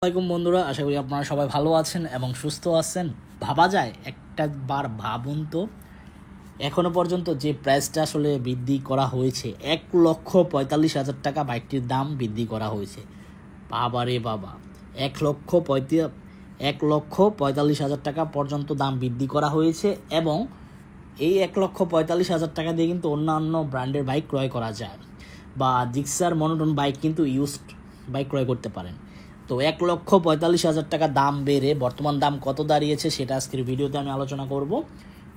আসসালামাইকুম বন্ধুরা, আশা করি আপনারা সবাই ভালো আছেন এবং সুস্থ আছেন। ভাবা যায়, একটা বার ভাবুন তো, এখনো পর্যন্ত যে প্রাইসটা আসলে বৃদ্ধি করা হয়েছে, 1,45,000 টাকা বাইকটির দাম বৃদ্ধি করা হয়েছে। বাবা রে বাবা, 1,45,000 টাকা পর্যন্ত দাম বৃদ্ধি করা হয়েছে এবং এই 1,45,000 টাকা দিয়ে কিন্তু অন্যান্য ব্র্যান্ডের বাইক ক্রয় করা যায়, বা জিক্সার মনোটন বাইক কিন্তু ইউজড বাইক ক্রয় করতে পারেন। তো 1,45,000 টাকা দাম বেড়ে বর্তমান দাম কত দাঁড়িয়েছে সেটা আজকের ভিডিওতে আমি আলোচনা করব।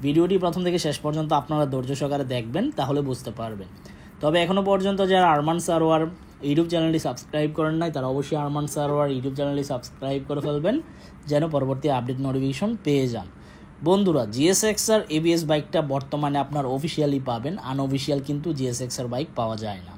ভিডিওটি প্রথম থেকে শেষ পর্যন্ত আপনারা ধৈর্য সহকারে দেখবেন, তাহলে বুঝতে পারবেন। তবে এখনও পর্যন্ত যারা আরমান সারোয়ার ইউটিউব চ্যানেলটি সাবস্ক্রাইব করেন নাই, তারা অবশ্যই আরমান সারোয়ার ইউটিউব চ্যানেলটি সাবস্ক্রাইব করে ফেলবেন, যেন পরবর্তী আপডেট নোটিফিকেশন পেয়ে যান। বন্ধুরা, জিএসএক্সআর এবিএস বাইকটা বর্তমানে আপনার অফিসিয়ালি পাবেন, আনঅফিসিয়াল কিন্তু জিএসএক্সআর বাইক পাওয়া যায় না।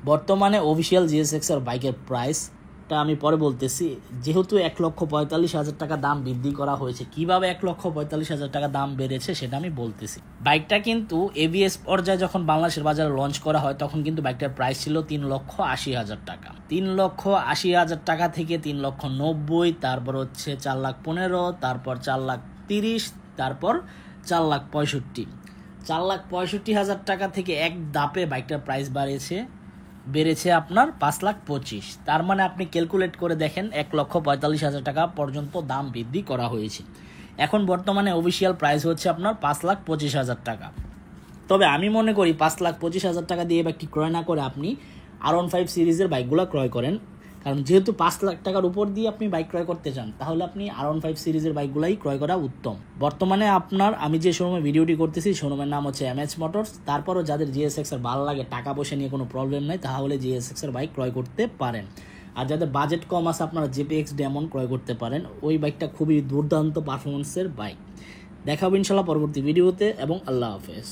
বর্তমানে অফিসিয়াল জিএসএক্সআর বাইকের প্রাইসটা আমি পরে বলতেছি। যেহেতু 1,45,000 টাকা দাম বৃদ্ধি করা হয়েছে, কিভাবে 1,45,000 টাকা দাম বেড়েছে সেটা আমি বলতেছি। বাইকটা কিন্তু এবিএস পর্যায়ে যখন বাংলাদেশের বাজারে লঞ্চ করা হয়, তখন কিন্তু বাইকটার প্রাইস ছিল 3,80,000 টাকা। 3,80,000 টাকা থেকে 3,90,000, তারপর হচ্ছে 4,15,000, তারপর 4,30,000, তারপর 4,65,000। 4,65,000 টাকা থেকে এক ধাপে বাইকটার প্রাইস বেড়েছে আপনার 5,25,000। তার মানে আপনি ক্যালকুলেট করে দেখেন, 1,45,000 টাকা পর্যন্ত দাম বৃদ্ধি করা হয়েছে। এখন বর্তমানে অফিসিয়াল প্রাইস হচ্ছে আপনার 5,25,000 টাকা। তবে আমি মনে করি 5,25,000 টাকা দিয়ে বাইকটি ক্রয় না করে আপনি R15 সিরিজের বাইকগুলো ক্রয় করেন। কারণ যেহেতু 5,00,000 টাকার উপর দিয়ে আপনি বাইক ক্রয় করতে চান, তাহলে আপনি R15 সিরিজের বাইকগুলাই ক্রয় করা উত্তম। বর্তমানে আমি যে শোরুমে ভিডিওটি করতেছি, শোরুমের নাম হচ্ছে MH মোটরস। তারপরও যাদের জিএসএক্সআর ভালো লাগে, টাকা পয়সা নিয়ে কোনো প্রবলেম নেই, তাহলে জিএসএক্সআর বাইক ক্রয় করতে পারেন। আর যাদের বাজেট কম আছে, আপনারা JPX ডেমন ক্রয় করতে পারেন। ওই বাইকটা খুবই দুর্দান্ত পারফরমেন্সের বাইক। দেখাবো ইনশাল্লাহ পরবর্তী ভিডিওতে, এবং আল্লাহ হাফেজ।